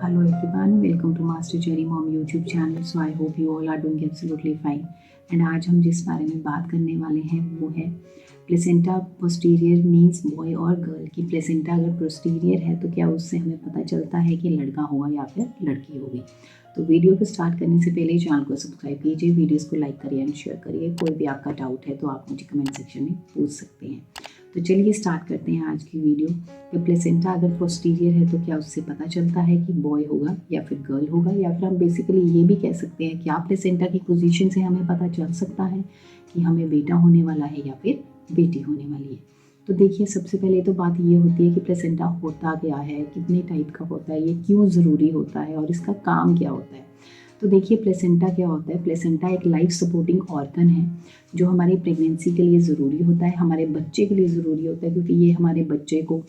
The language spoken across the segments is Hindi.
Hello everyone, welcome to Master Cherry Mom YouTube channel. So I hope you all are doing absolutely fine. And आज हम जिस बारे में बात करने वाले हैं वो है प्लेसेंटा पोस्टीरियर मीन्स बॉय और गर्ल की प्लेसेंटा अगर पोस्टीरियर है तो क्या उससे हमें पता चलता है कि लड़का होगा या फिर लड़की होगी। तो वीडियो को स्टार्ट करने से पहले चैनल को सब्सक्राइब कीजिए, वीडियोस को लाइक करिए एंड शेयर करिए। कोई भी आपका डाउट है तो आप मुझे कमेंट सेक्शन में पूछ सकते हैं। तो चलिए स्टार्ट करते हैं आज की वीडियो। कि प्लेसेंटा अगर पोस्टीरियर है तो क्या उससे पता चलता है कि बॉय होगा या फिर गर्ल होगा, या फिर हम बेसिकली ये भी कह सकते हैं क्या प्लेसेंटा की पोजीशन से हमें पता चल सकता है कि हमें बेटा होने वाला है या फिर बेटी होने वाली है। तो देखिए, सबसे पहले तो बात ये होती है कि प्लेसेंटा होता क्या है, कितने टाइप का होता है, ये क्यों ज़रूरी होता है और इसका काम क्या होता है। तो देखिए, प्लेसेंटा क्या होता है। प्लेसेंटा एक लाइफ सपोर्टिंग ऑर्गन है जो हमारी प्रेगनेंसी के लिए ज़रूरी होता है, हमारे बच्चे के लिए ज़रूरी होता है, क्योंकि ये हमारे बच्चे को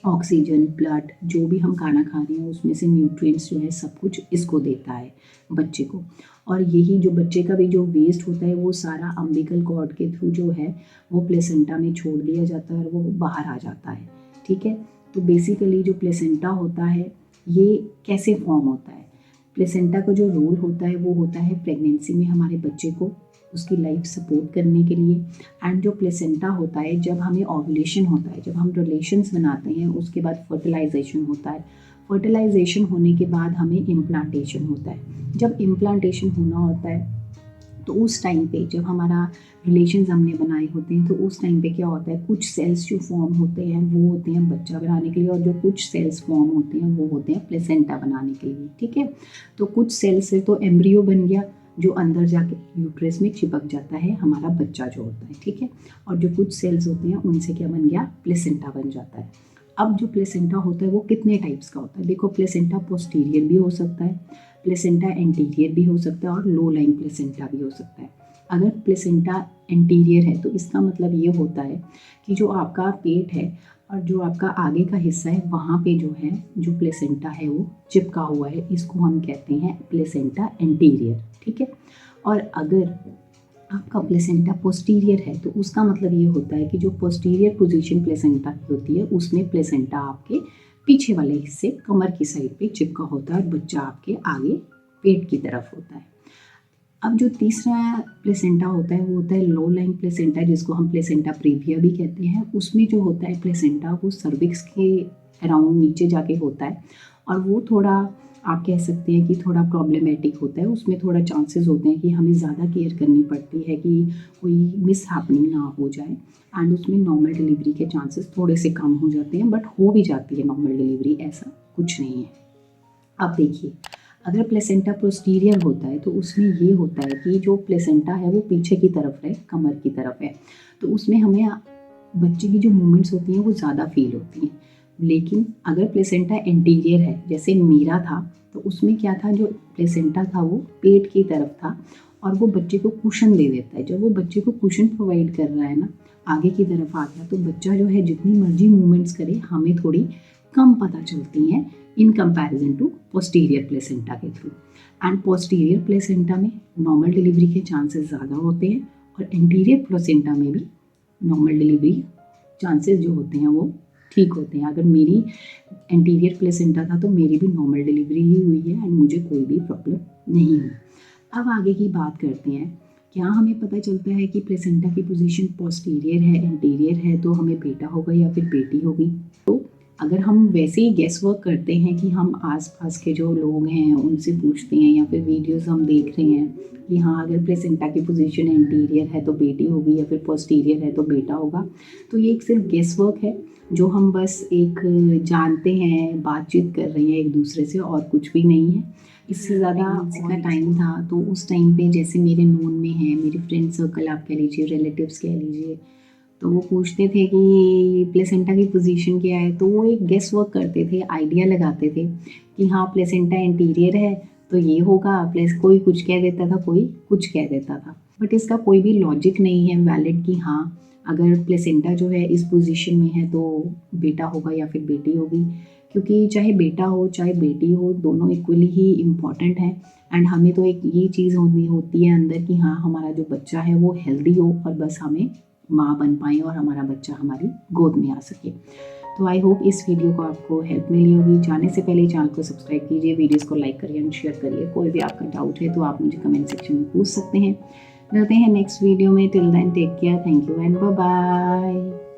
ऑक्सीजन, ब्लड, जो भी हम खाना खा रहे हैं उसमें से न्यूट्रिएंट्स जो है सब कुछ इसको देता है बच्चे को। और यही जो बच्चे का भी जो वेस्ट होता है वो सारा अम्बिकल कॉर्ड के थ्रू जो है वो प्लेसेंटा में छोड़ दिया जाता है और वो बाहर आ जाता है। ठीक है, तो बेसिकली जो प्लेसेंटा होता है ये कैसे फॉर्म होता है। प्लेसेंटा का जो रोल होता है वो होता है प्रेगनेंसी में हमारे बच्चे को उसकी लाइफ सपोर्ट करने के लिए। एंड जो प्लेसेंटा होता है जब हमें ओव्यूलेशन होता है, जब हम रिलेशंस बनाते हैं, उसके बाद फर्टिलाइजेशन होता है। फर्टिलाइजेशन होने के बाद हमें इम्प्लांटेशन होता है। जब इम्प्लांटेशन होना होता है तो उस टाइम पे जब हमारा रिलेशंस हमने बनाए होते हैं तो उस टाइम पे क्या होता है, कुछ सेल्स जो फॉर्म होते हैं वो होते हैं बच्चा बनाने के लिए, और जो कुछ सेल्स फॉर्म होते हैं वो होते हैं प्लेसेंटा बनाने के लिए। ठीक है, तो कुछ सेल्स से तो एम्ब्रियो बन गया जो अंदर जाके यूट्रस में चिपक जाता है हमारा बच्चा जो होता है। ठीक है, और जो कुछ सेल्स होते हैं उनसे क्या बन गया, प्लेसेंटा बन जाता है। अब जो प्लेसेंटा होता है वो कितने टाइप्स का होता है। देखो, प्लेसेंटा पोस्टीरियर भी हो सकता है, प्लेसेंटा एंटीरियर भी हो सकता है और लो लाइन प्लेसेंटा भी हो सकता है। अगर प्लेसेंटा एंटीरियर है तो इसका मतलब ये होता है कि जो आपका पेट है और जो आपका आगे का हिस्सा है वहाँ पे जो है जो प्लेसेंटा है वो चिपका हुआ है, इसको हम कहते हैं प्लेसेंटा एंटीरियर। ठीक है, और अगर आपका प्लेसेंटा पोस्टीरियर है तो उसका मतलब ये होता है कि जो पोस्टीरियर पोजीशन प्लेसेंटा की होती है उसमें प्लेसेंटा आपके पीछे वाले हिस्से कमर की साइड पे चिपका होता है और बच्चा आपके आगे पेट की तरफ होता है। अब जो तीसरा प्लेसेंटा होता है वो होता है लो लाइन प्लेसेंटा, जिसको हम प्लेसेंटा प्रीविया भी कहते हैं। उसमें जो होता है प्लेसेंटा वो सर्विक्स के अराउंड नीचे जाके होता है और वो थोड़ा आप कह सकते हैं कि थोड़ा प्रॉब्लमेटिक होता है। उसमें थोड़ा चांसेस होते हैं कि हमें ज़्यादा केयर करनी पड़ती है कि कोई मिस हैपनिंग ना हो जाए, एंड उसमें नॉर्मल डिलीवरी के चांसेस थोड़े से कम हो जाते हैं, बट हो भी जाती है नॉर्मल डिलीवरी, ऐसा कुछ नहीं है। अब देखिए, अगर प्लेसेंटा पोस्टीरियर होता है तो उसमें ये होता है कि जो प्लेसेंटा है वो पीछे की तरफ है, कमर की तरफ है, तो उसमें हमें बच्चे की जो मूवमेंट्स होती हैं वो ज़्यादा फील होती हैं। लेकिन अगर प्लेसेंटा एंटीरियर है जैसे मेरा था तो उसमें क्या था, जो प्लेसेंटा था वो पेट की तरफ था और वो बच्चे को कुशन दे देता है। जब वो बच्चे को कुशन प्रोवाइड कर रहा है ना, आगे की तरफ आ गया, तो बच्चा जो है जितनी मर्जी मूवमेंट्स करे हमें थोड़ी कम पता चलती हैं in comparison to posterior placenta के थ्रू। एंड पोस्टीरियर प्लेसेंटा में नॉर्मल डिलीवरी के चांसेस ज़्यादा होते हैं और एंटीरियर प्लेसेंटा में भी नॉर्मल डिलीवरी चांसेस जो होते हैं वो ठीक होते हैं। अगर मेरी एंटीरियर प्लेसेंटा था तो मेरी भी नॉर्मल डिलीवरी ही हुई है एंड मुझे कोई भी प्रॉब्लम नहीं हुई। अब आगे की बात करते हैं, क्या हमें पता चलता है कि प्लेसेंटा की पोजीशन पोस्टीरियर है, एंटीरियर है तो हमें बेटा होगा या फिर बेटी होगी। तो अगर हम वैसे ही गेस वर्क करते हैं कि हम आसपास के जो लोग हैं उनसे पूछते हैं या फिर वीडियोस हम देख रहे हैं कि हाँ अगर प्लेसेंटा की पोजीशन एंटीरियर है तो बेटी होगी या फिर पोस्टीरियर है तो बेटा होगा, तो ये एक सिर्फ गेस वर्क है जो हम बस एक जानते हैं, बातचीत कर रहे हैं एक दूसरे से, और कुछ भी नहीं है। इससे ज़्यादा का टाइम था तो उस टाइम पे जैसे मेरे नोन में है, मेरे फ्रेंड सर्कल आप कह लीजिए, रिलेटिव्स कह लीजिए, तो वो पूछते थे कि प्लेसेंटा की पोजीशन क्या है, तो वो एक गेस वर्क करते थे, आइडिया लगाते थे कि हाँ प्लेसेंटा इंटीरियर है तो ये होगा, प्लेस कोई कुछ कह देता था, कोई कुछ कह देता था, बट इसका कोई भी लॉजिक नहीं है वैलिड कि हाँ अगर प्लेसेंटा जो है इस पोजीशन में है तो बेटा होगा या फिर बेटी होगी, क्योंकि चाहे बेटा हो चाहे बेटी हो दोनों इक्वली ही इम्पॉर्टेंट हैं। एंड हमें तो एक ये चीज़ होती है अंदर कि हाँ हमारा जो बच्चा है वो हेल्दी हो और बस हमें माँ बन पाएँ और हमारा बच्चा हमारी गोद में आ सके। तो आई होप इस वीडियो को आपको हेल्प मिली होगी। जाने से पहले चैनल को सब्सक्राइब कीजिए, वीडियोस को लाइक करिए एंड शेयर करिए। कोई भी आपका डाउट है तो आप मुझे कमेंट सेक्शन में पूछ सकते हैं। मिलते हैं नेक्स्ट वीडियो में। Till then take care, thank you and bye bye.